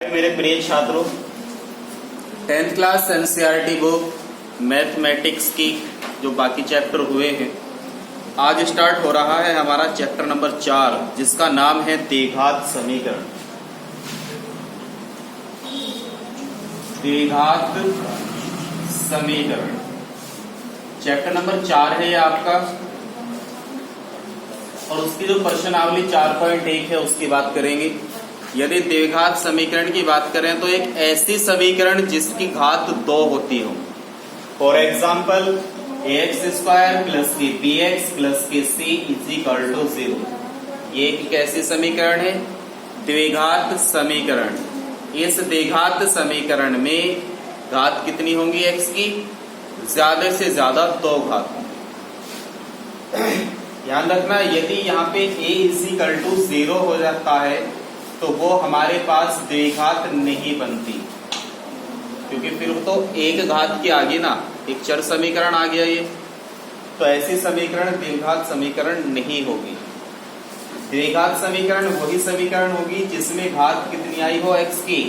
मेरे प्रिय छात्रों, 10th class NCERT book mathematics की जो बाकी चैप्टर हुए हैं, आज स्टार्ट हो रहा है हमारा चैप्टर नंबर 4, जिसका नाम है द्विघात समीकरण। द्विघात समीकरण चैप्टर नंबर 4 है ये आपका, और उसकी जो प्रश्नावली 4.1 है उसकी बात करेंगे। यदि द्विघात समीकरण की बात करें तो एक ऐसी समीकरण जिसकी घात 2 होती हो। फॉर एग्जाम्पल ax² प्लस के bx प्लस के c इज इक्वल टू 0। ये एक ऐसी समीकरण है द्विघात समीकरण। इस द्विघात समीकरण में घात कितनी होंगी x की? ज्यादा से ज्यादा 2 घात होंगी। ध्यान रखना, यदि यहाँ पे a इज इक्वल टू 0 हो जाता है तो वो हमारे पास द्विघात नहीं बनती, क्योंकि फिर तो एक घात की आगे ना एक चर समीकरण आ गया ये, तो ऐसी समीकरण द्विघात समीकरण नहीं होगी। द्विघात समीकरण वही समीकरण होगी जिसमें घात कितनी आई हो x की,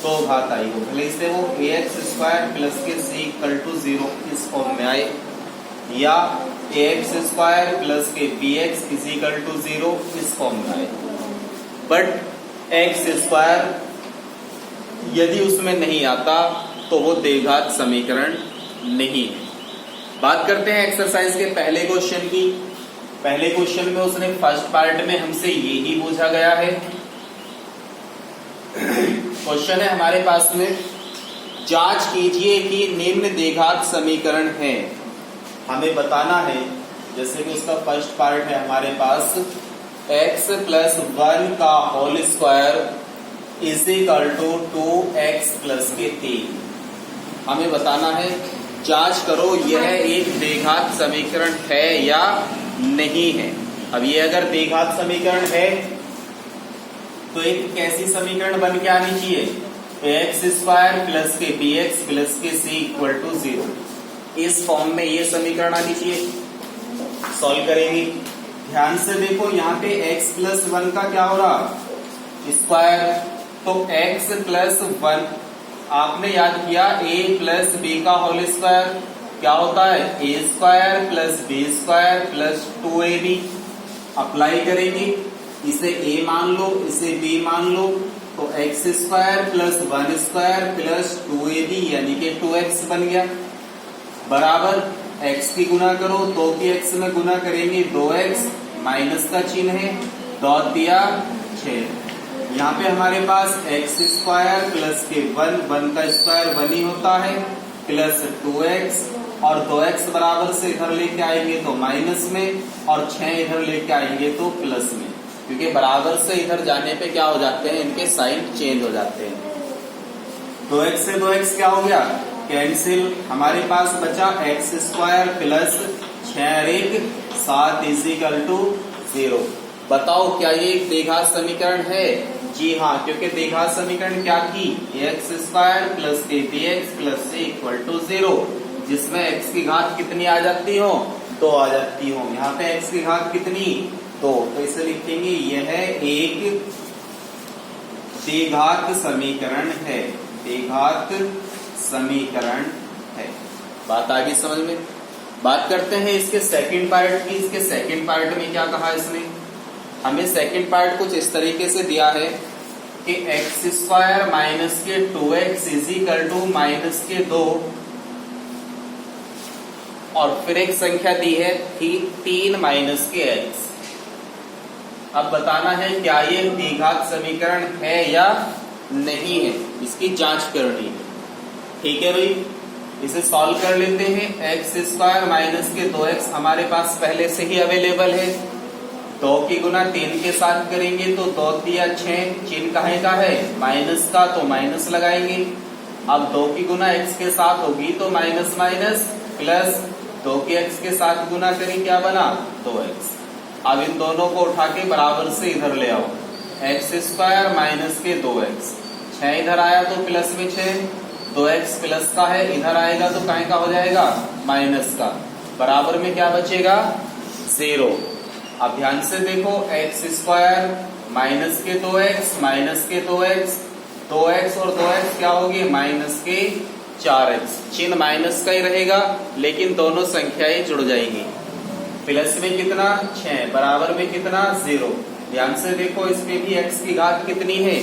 2 घात आई हो, भले से वो ax² प्लस के c इक्वल टू 0 इस फॉर्म में आए, या ax² प्लस के bx इज इक्वल टू 0 इस फॉर्म में आए। बट x² यदि उसमें नहीं आता तो वो द्विघात समीकरण नहीं है। बात करते हैं एक्सरसाइज के पहले क्वेश्चन की। पहले क्वेश्चन में उसने फर्स्ट पार्ट में हमसे यही पूछा गया है। क्वेश्चन है हमारे पास में, जांच कीजिए कि निम्न द्विघात समीकरण है। हमें बताना है, जैसे कि उसका फर्स्ट पार्ट है हमारे पास x प्लस 1 का whole square is equal to 2x plus के 3। हमें बताना है, जांच करो यह एक द्विघात समीकरण है या नहीं है। अब ये अगर द्विघात समीकरण है तो एक कैसी समीकरण बन के आनी चाहिए? x² प्लस के bx प्लस के c इक्वल टू 0 इस फॉर्म में ये समीकरण आनी चाहिए। सॉल्व करेंगे, ध्यान से देखो, यहाँ पे x प्लस 1 का क्या हो रहा? स्क्वायर, तो x प्लस 1 आपने याद किया a प्लस b का होल स्क्वायर क्या होता है? a² plus b² plus 2ab। Apply करेंगे, इसे a मान लो, इसे b मान लो, तो x² प्लस 1² प्लस 2ab यानी कि 2x बन गया, बराबर x की गुना करो, 2 की x में गुना करेंगे 2x, माइनस का चिन्ह है, दो दिया 6। यहाँ पे हमारे पास x² प्लस के 1 का स्क्वायर 1 ही होता है, प्लस 2x, और 2x बराबर से इधर लेके आएंगे तो माइनस में, और 6 इधर लेके आएंगे तो प्लस में, क्योंकि बराबर से इधर जाने पे क्या हो जाते हैं, इनके साइन चेंज हो जाते हैं। 2x से 2x क्या हो गया? कैंसिल। हमारे पास बचा x² plus 6 7 is equal to 0। बताओ क्या ये एक द्विघात समीकरण है? जी हाँ, क्योंकि द्विघात समीकरण क्या की? x² प्लस के bx plus c equal to 0, जिसमें x की घात कितनी आ जाती हो? 2 आ जाती हो। यहाँ पे x की घात कितनी? 2, तो इसे लिखेंगे यह एक द्विघात समीकरण है। द्विघात समीकरण है। बात आ गई समझ में? बात करते हैं इसके सेकंड पार्ट की। इसके सेकंड पार्ट में क्या कहा इसने? हमें सेकंड पार्ट कुछ इस तरीके से दिया है कि x² माइनस के 2x is equal to minus के 2, और फिर एक संख्या दी है 3 माइनस के x। अब बताना है क्या ये द्विघात समीकरण है या नहीं है, इसकी जांच करनी है। ठीक है भाई, इसे सॉल्व कर लेते हैं। x² माइनस के 2x हमारे पास पहले से ही अवेलेबल है, 2 की गुना 3 के साथ करेंगे तो 2 दिया 6, चिन्ह काहे का है? माइनस का, तो माइनस लगाएंगे। अब 2 की गुना x के साथ होगी तो माइनस माइनस प्लस, 2 की x के साथ गुना करें क्या बना? 2x। अब इन दोनों को उठा के बराबर से इधर ले आओ, x² माइनस के 2x, 6 इधर आया तो प्लस में 6, 2x प्लस का है, इधर आएगा तो काहे का हो जाएगा? माइनस का, बराबर में क्या बचेगा? 0। अब ध्यान से देखो, x² माइनस के 2x 2x और 2x क्या होगी, माइनस के 4x। चिन्ह माइनस का ही रहेगा लेकिन दोनों संख्याएं जुड़ जाएंगी। प्लस में कितना 6 बराबर में कितना 0। ध्यान से देखो इसमें भी x की घात कितनी है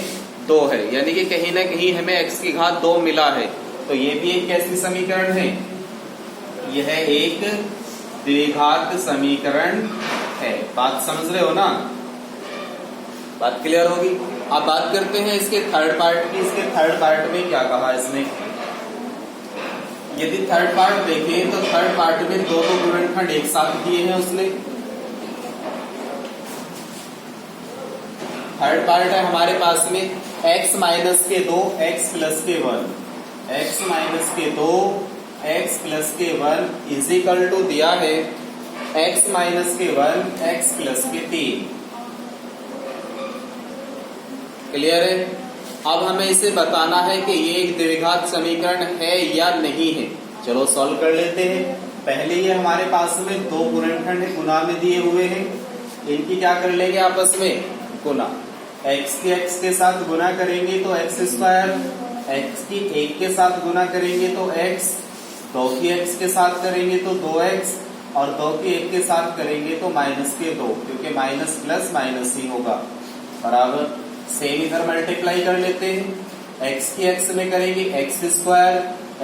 2 है, यानी कि कहीं ना कहीं हमें x की घात 2 मिला है। तो ये भी एक कैसी समीकरण है, यह एक द्विघात समीकरण है। बात समझ रहे हो ना, बात क्लियर होगी। अब बात करते हैं इसके थर्ड पार्ट की। इसके थर्ड पार्ट में क्या कहा इसने, यदि थर्ड पार्ट देखें तो थर्ड पार्ट में दो गुणनखंड एक साथ दिए हैं उसने। थर्ड पार्ट है हमारे पास में x माइनस के 2 x प्लस के 1, x माइनस के 2 x प्लस के 1 इज इक्वल टू दिया है x माइनस के 1 x प्लस के 3। क्लियर है। अब हमें इसे बताना है कि ये एक द्विघात समीकरण है या नहीं है। चलो सॉल्व कर लेते हैं। पहले ये हमारे पास में दो गुणनखंड गुना में दिए हुए हैं, इनकी क्या कर लेंगे आपस में गुना। x की x के साथ गुना करेंगे तो x स्क्वायर, x की 1 के साथ गुना करेंगे तो x, 2 की x के साथ करेंगे तो 2x और 2 की 1 के साथ करेंगे तो माइनस के 2, क्योंकि माइनस प्लस माइनस ही होगा बराबर। सेम इधर मल्टीप्लाई कर लेते हैं। x की x में करेंगे x स्क्वायर,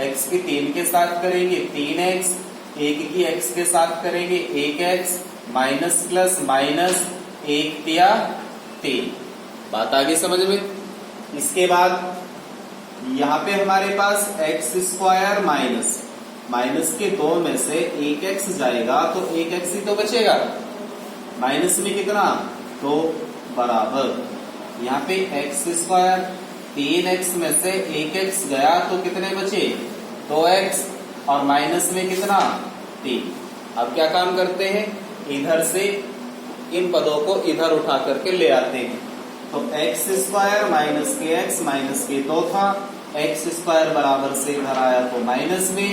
x की 3 के साथ करेंगे 3x, 1 की x के साथ करेंगे 1x, माइनस प्लस माइनस 1 तिया 3। बात आगे समझ में। इसके बाद यहाँ पे हमारे पास x स्क्वायर माइनस माइनस के 2 में से 1x जाएगा तो 1x ही तो बचेगा, माइनस में कितना 2 बराबर। यहाँ पे x स्क्वायर 3x में से 1x गया तो कितने बचे 2x और माइनस में कितना 3। अब क्या काम करते हैं, इधर से इन पदों को इधर उठा करके ले आते हैं। तो x स्क्वायर माइनस के x माइनस के 2 था, x स्क्वायर बराबर से इधर आया तो माइनस में,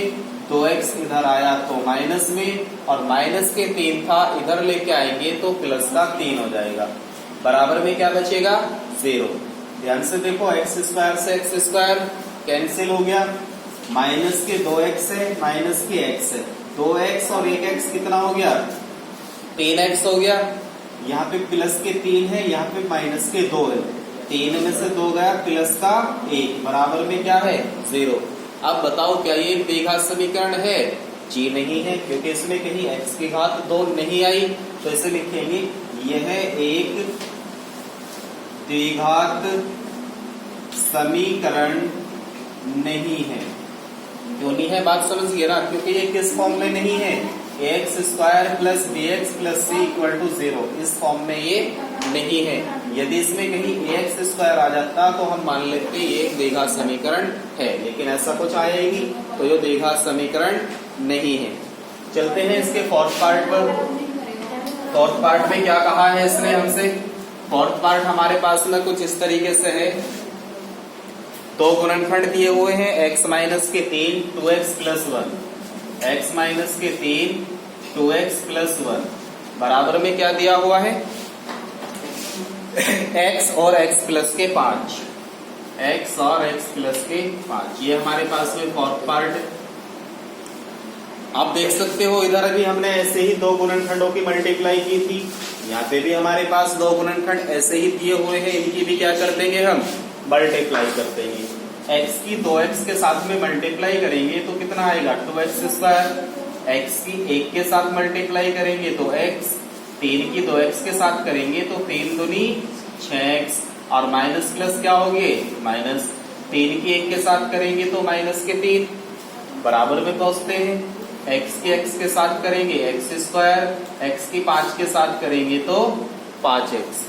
2x इधर आया तो माइनस में, और माइनस के 3 था इधर लेके आएंगे तो प्लस का 3 हो जाएगा। बराबर में क्या बचेगा 0। ध्यान से देखो x स्क्वायर से x स्क्वायर कैंसिल हो गया, माइनस के 2x है माइनस के x है, 2x और 1x कितना हो गया 3x हो गया। यहाँ पे प्लस के 3 है, यहाँ पे माइनस के 2 है, 3 में से 2 गया प्लस का 1 बराबर में क्या है 0। अब बताओ क्या ये द्विघात समीकरण है, जी नहीं है, क्योंकि इसमें कहीं x की घात 2 नहीं आई। तो इसे लिखेंगे यह एक द्विघात समीकरण नहीं है। क्यों नहीं है, बात समझिए ना, क्योंकि ये किस फॉर्म में नहीं है, x square plus B x plus C equal to 0, इस फॉर्म में ये नहीं है। यदि इसमें कहीं एक्स स्क्वायर आ जाता तो हम मान लेते ये एक द्विघात समीकरण है, लेकिन ऐसा कुछ आया ही नहीं, तो ये द्विघात समीकरण नहीं है। चलते हैं इसके फोर्थ पार्ट पर। फोर्थ पार्ट में क्या कहा है इसने हमसे, फोर्थ पार्ट हमारे पास में कुछ इस तरीके से है। दो गुणनखंड दिए हुए हैं, x माइनस के 3 2x प्लस 1, x माइनस के 3 2x प्लस 1 बराबर में क्या दिया हुआ है x और x प्लस के 5, x और x प्लस के 5। ये हमारे पास में फोर्थ पार्ट है। आप देख सकते हो इधर अभी हमने ऐसे ही दो गुणनखंडों की मल्टीप्लाई की थी, यहाँ पे भी हमारे पास दो गुणनखंड ऐसे ही दिए हुए हैं, इनकी भी क्या कर देंगे हम मल्टीप्लाई कर देंगे। x की 2x के साथ में मल्टीप्लाई करेंगे तो कितना आएगा 2x स्क्वायर, x की 1 के साथ मल्टीप्लाई करेंगे तो x, 3 की 2x के साथ करेंगे तो 3 दूनी 6x, और माइनस प्लस क्या होंगे माइनस, 3 की 1 के साथ करेंगे तो माइनस के 3 बराबर में पहुंचते हैं। x की x के साथ करेंगे x स्क्वायर, x की 5 के साथ करेंगे तो 5x।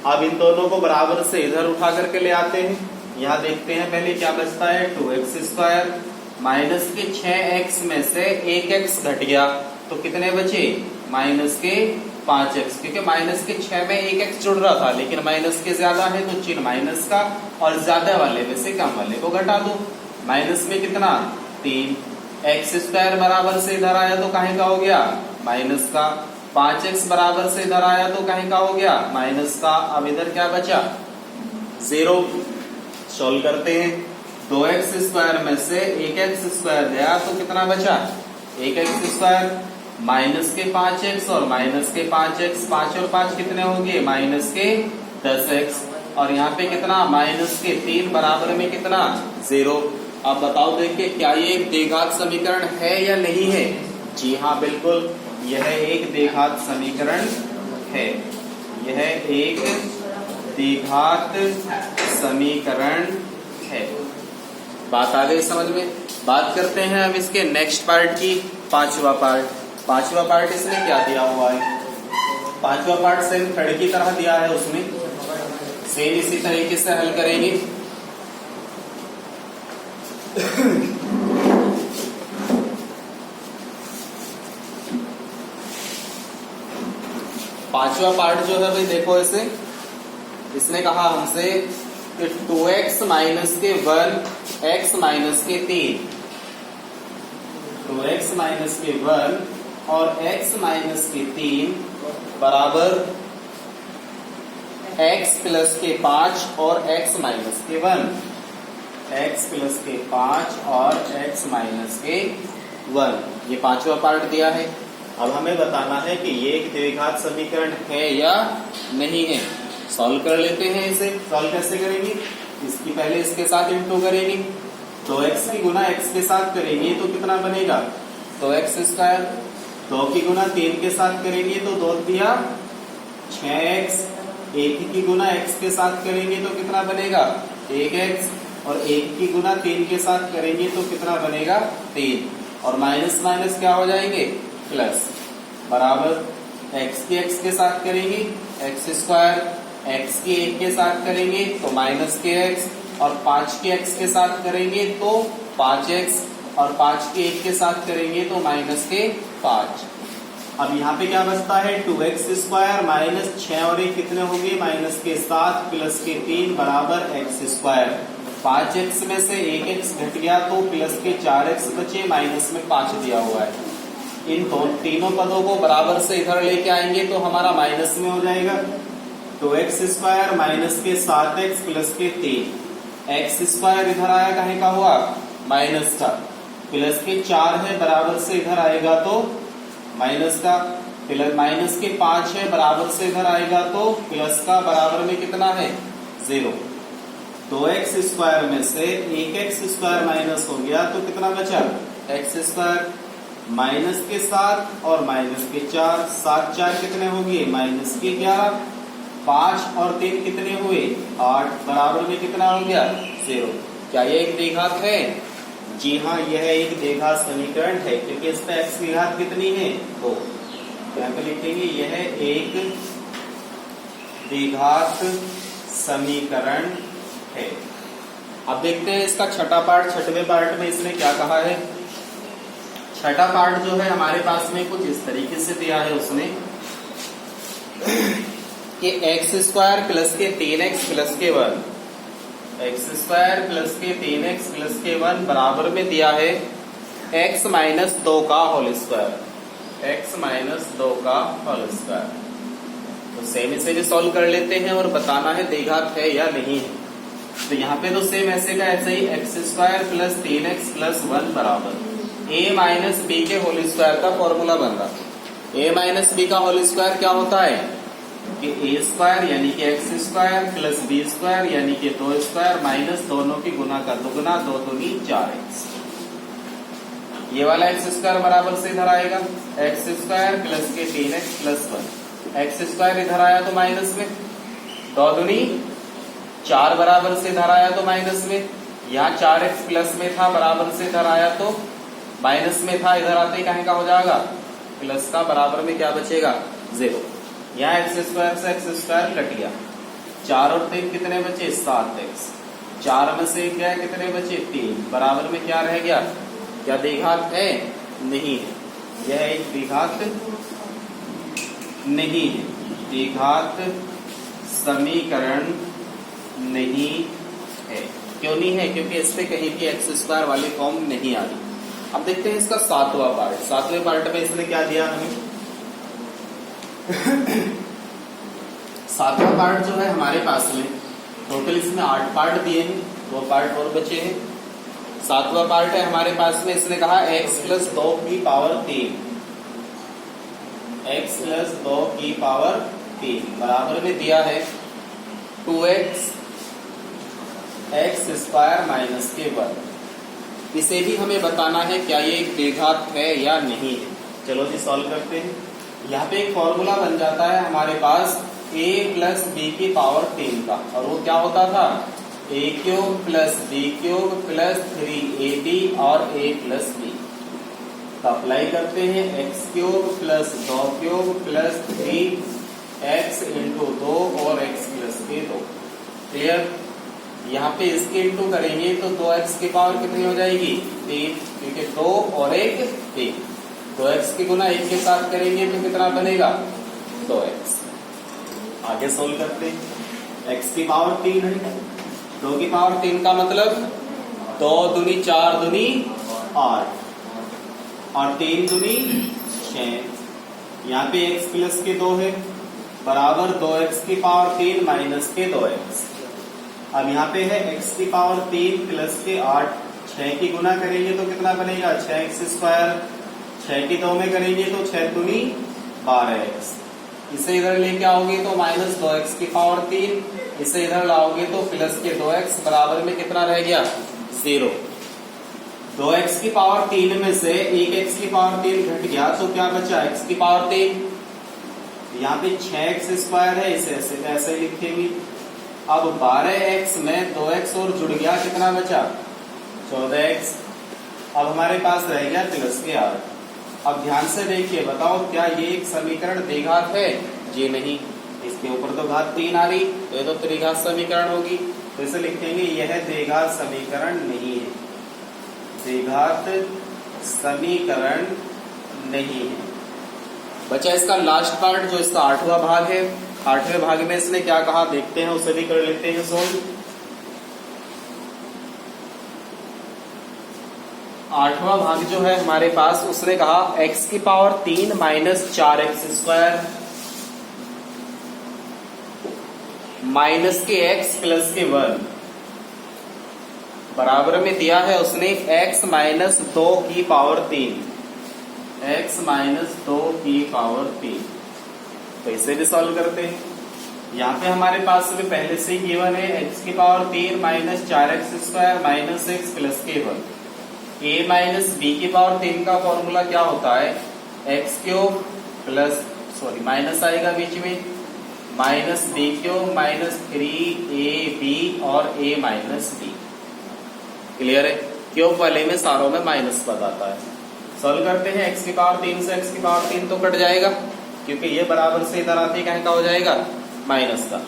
अब इन दोनों को बराबर से इधर उठा करके ले आते हैं। यहाँ देखते हैं पहले क्या बचता है 2x स्क्वायर, माइनस के 6x में से 1x घट गया तो कितने बचे माइनस के 5x, क्योंकि माइनस के 6 में 1x जुड़ रहा था लेकिन माइनस के ज्यादा है तो चिन्ह माइनस का और ज्यादा वाले में से कम वाले को घटा दो। माइनस में कितना 3, x स्क्वायर बराबर से इधर आया तो काहे का हो गया माइनस का, 5x बराबर से इधर आया तो काहे का हो गया माइनस का। अब इधर क्या बचा 0। सॉल्व करते हैं। 2x² में से 1x² गया तो कितना बचा? 1x² माइनस के 5x और माइनस के 5x, 5 और 5 कितने होंगे? माइनस के 10x, और यहाँ पे कितना? माइनस के 3 बराबर में कितना? 0। अब बताओ देखिए क्या ये एक द्विघात समीकरण है या नहीं है? जी हाँ बिल्कुल, यह एक द्विघात समीकरण है। यह एक द्विघात समीकरण है। बात आ गई समझ में? बात करते हैं अब इसके नेक्स्ट पार्ट की, पांचवा पार्ट इसमें क्या दिया हुआ है? पांचवा पार्ट सेम थर्ड की तरह दिया है, उसमें सेम इसी तरीके से हल करेंगे। पांचवा पार्ट जो है भाई देखो इसे, इसने कहा हमसे कि 2x माइनस के 1 x माइनस के 3, 2x माइनस के 1 और x माइनस के 3 बराबर x प्लस के 5 और x माइनस के 1, x प्लस के 5 और x माइनस के 1। ये पांचवा पार्ट दिया है। अब हमें बताना है कि ये एक द्विघात समीकरण है या नहीं है। सॉल्व कर लेते हैं इसे। सॉल्व कैसे करेंगे? इसकी पहले इसके साथ इंटू करेंगे, 2x की गुना x के साथ करेंगे तो कितना बनेगा? 2x²। 2 की गुना 3 के साथ करेंगे तो 2 दिया 6x। 1 की गुना x के साथ करेंगे तो कितना बनेगा? 1x, और 1 की गुना 3 के साथ करेंगे तो कितना बनेगा? 3, और माइनस माइनस क्या हो जाएंगे? प्लस, बराबर x की x के साथ करेंगे x², x की 1 के साथ करेंगे तो माइनस के x, और 5 के x के साथ करेंगे तो 5x, और 5 के 1 के साथ करेंगे तो माइनस के 5। अब यहाँ पे क्या बचता है? 2x² माइनस 6 और 1 कितने होंगे? माइनस के 7 प्लस के 3 बराबर x²। 5x में से 1x घट गया तो प्लस के 4x बचे, माइनस में 5 दिया हुआ है। इन तीनों पदों को बराबर से इधर लेके आएंगे तो हमारा माइनस में हो जाएगा। 2x² माइनस के 7x प्लस के 3, x² इधर आया कहे का हुआ? माइनस का, प्लस के 4 है बराबर से इधर आएगा तो माइनस का, प्लस माइनस के 5 है बराबर से इधर आएगा तो प्लस का, बराबर में कितना है? 0। 2x² में से 1x² माइनस हो गया तो कितना बचा? x², माइनस के 7 और माइनस के 4, 7 4 कितने होंगे? माइनस के 11, 5 और 3 कितने हुए? 8, बराबर में कितना हो गया? 0। क्या यह एक द्विघात है? जी हाँ, यह एक द्विघात समीकरण है, क्योंकि इस पे x की घात कितनी है? 2। यहाँ पे लिखेंगे यह एक द्विघात समीकरण है। अब देखते हैं इसका छठा पार्ट। छठवें पार्ट में इसने क्या कहा है? छठा पार्ट जो है हमारे पास में कुछ इस तरीके से दिया है उसने कि x² प्लस के 3x प्लस के 1, x² प्लस के 3x प्लस के 1 बराबर में दिया है x माइनस 2 का होल स्क्वायर, x माइनस 2 का होल स्क्वायर। तो सेम इसे भी सॉल्व कर लेते हैं और बताना है द्विघात है या नहीं है। तो यहाँ पे तो सेम ऐसे का ऐसे ही x² प्लस 3x प्लस 1 बराबर a माइनस बी के होल स्क्वायर का फॉर्मूला बन रहा है। a माइनस बी का होल स्क्वायर क्या होता है कि a² यानी कि x² प्लस b² यानी कि 2² माइनस दोनों की गुना का दुगुना, 2 दूनी 4x। ये वाला x² बराबर से इधर आएगा x² प्लस के 3x प्लस 1, x² इधर आया तो माइनस में, 2 दूनी 4 बराबर से इधर आया तो माइनस में, यहाँ 4x प्लस में था बराबर से इधर आया तो माइनस में था, इधर आते ही कहीं का हो जाएगा? प्लस का, बराबर में क्या बचेगा? 0। यहाँ x² से x² कट गया, 4 और 3 कितने बचे? 7x। 4 में से 1 गया, कितने बचे? 3, बराबर में क्या रह गया? क्या द्विघात है? नहीं है। यह एक द्विघात नहीं है, द्विघात समीकरण नहीं है। क्यों नहीं है? क्योंकि इस पे कहीं भी x² वाली फॉर्म नहीं आ रही। अब देखते हैं इसका सातवां पार्ट। सातवें पार्ट में इसने क्या दिया हमें? सातवां पार्ट जो है हमारे पास में टोटल इसमें 8 पार्ट दिए हैं। दो पार्ट और बचे हैं। सातवां पार्ट है हमारे पास में, इसने कहा x प्लस 2 की पावर 3, x प्लस 2 की पावर 3 बराबर में दिया है 2x x स्क्वायर माइनस के वर्ग। इसे भी हमें बताना है क्या ये एक द्विघात है या नहीं है। चलो जी सॉल्व करते हैं। यहाँ पे एक फॉर्मूला बन जाता है हमारे पास a प्लस बी की पावर 3 का, और वो क्या होता था a cube plus B cube plus 3ab और a प्लस बी। तो अप्लाई करते हैं x cube plus 2 cube plus 3x into 2 और x प्लस के 2। क्लियर। यहाँ पे इसके इंटू करेंगे तो 2x की पावर कितनी हो जाएगी 3, क्योंकि 2 और 1 3। 2x की गुना 1 के साथ करेंगे तो कितना बनेगा 2x। आगे सोल्व करते हैं। x की पावर 3 है, 2 की पावर 3 का मतलब 2 दूनी 4 दूनी 8 और 3 दूनी 6। यहाँ पे x प्लस के 2 है बराबर 2x की पावर 3 माइनस के 2x। अब यहाँ पे है x की पावर 3 प्लस के 8, 6 की गुना करेंगे तो कितना बनेगा 6x स्क्वायर। 6 की 2 में करेंगे तो 6 दूनी 12x। इसे इधर लेके आओगे तो माइनस 2x की पावर 3, इसे इधर लाओगे तो प्लस के 2x बराबर में कितना रह गया 0। 2x की पावर 3 में से 1x की पावर 3 घट गया तो क्या बचा x की पावर 3। यहाँ पे 6x स्क्वायर है, इसे ऐसे ऐसे लिखेंगे। अब 12x में 2x और जुड़ गया, कितना बचा 14x। अब हमारे पास रह गया प्लस के 8। अब ध्यान से देखिए, बताओ क्या ये एक समीकरण द्विघात है। जी नहीं, इसके ऊपर तो घात 3 आ रही, तो ये तो त्रिघात समीकरण होगी। तो इसे लिखेंगे यह द्विघात समीकरण नहीं है, द्विघात समीकरण नहीं है। बचा इसका लास्ट पार्ट जो इसका 8वां भाग है। 8वें भाग में इसने क्या कहा देखते हैं, उसे भी कर लेते हैं सोल्व। 8वां भाग जो है हमारे पास, उसने कहा x की power 3 minus 4x square minus के x प्लस के 1 बराबर में दिया है उसने x माइनस 2 की पावर 3, x माइनस 2 की पावर 3। तो इसे भी सॉल्व करते हैं। यहाँ पे हमारे पास में पहले से ही गिवन है x की power 3 minus 4x square minus x plus के 1। a माइनस बी की पावर 3 का फॉर्मूला क्या होता है x क्यूब प्लस माइनस आएगा बीच में minus B cube minus 3ab और a माइनस बी। क्लियर है। क्यूब वाले में सारों में माइनस पद आता है। सॉल्व करते हैं। x की पावर 3 से x की पावर 3 तो कट जाएगा, क्योंकि ये बराबर से इधर आते कहीं का हो जाएगा माइनस का।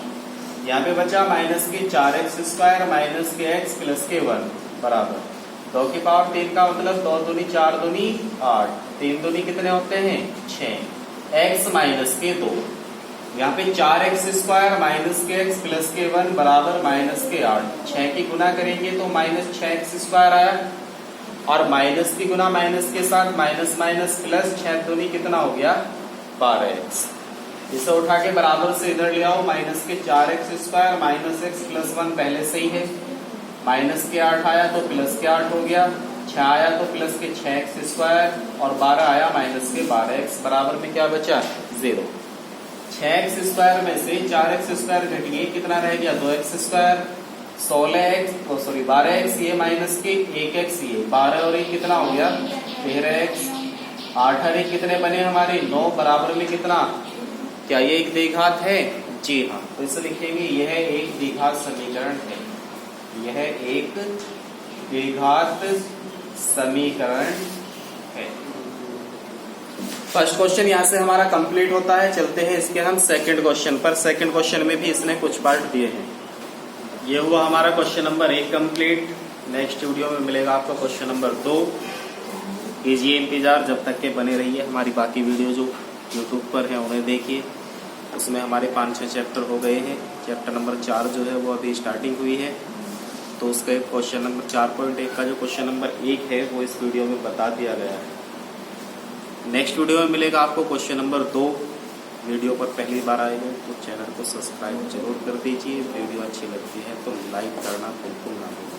यहाँ पे बचा माइनस के 4x स्क्वायर माइनस के x प्लस के 1 बराबर 2 की पावर 3 का मतलब 2 दूनी 4 दूनी 8, 3 दूनी कितने होते हैं 6, x माइनस के 2। यहाँ पे 4x स्क्वायर माइनस के x प्लस के 1 बराबर माइनस के 8। 6 की गुना करेंगे तो माइनस 6x स्क्वायर आया, और माइनस की गुना माइनस के साथ माइनस माइनस प्लस 6 दूनी कितना हो गया 12x। इसे उठा के बराबर से इधर ले आओ, माइनस के 4x square minus x plus 1 पहले से ही है, माइनस के 8 आया तो प्लस के 8 हो गया, 6 आया तो प्लस के 6x स्क्वायर और 12 आया माइनस के 12x बराबर में क्या बचा 0। 6x स्क्वायर में से 4x स्क्वायर घट गई, कितना रह गया 2x स्क्वायर, 12x ये माइनस के 1x ये 12 और 1 कितना हो गया 13x। 8 और 1 कितने बने हमारे 9 बराबर में कितना। क्या ये एक द्विघात है। जी हाँ। तो इसे लिखेंगे यह एक द्विघात समीकरण है, यह एक द्विघात समीकरण है। फर्स्ट क्वेश्चन यहाँ से हमारा कंप्लीट होता है। चलते हैं इसके हम सेकंड क्वेश्चन पर। सेकंड क्वेश्चन में भी इसने कुछ पार्ट दिए हैं। ये हुआ हमारा question number 1 complete. Next video में मिलेगा आपको क्वेश्चन नंबर 2। कीजिए इंतजार, जब तक के बने रहिए। हमारी बाकी वीडियो जो यूट्यूब पर है उन्हें देखिए, उसमें हमारे 5-6 चैप्टर हो गए हैं। चैप्टर नंबर 4 जो है वो अभी स्टार्टिंग हुई है, तो उसका क्वेश्चन नंबर 4.1 का जो क्वेश्चन नंबर 1 है वो इस वीडियो में बता दिया गया है। नेक्स्ट वीडियो में मिलेगा आपको क्वेश्चन नंबर 2। वीडियो पर पहली बार आए हैं तो चैनल को सब्सक्राइब जरूर कर दीजिए। वीडियो अच्छी लगती है तो लाइक करना बिल्कुल ना भूलें।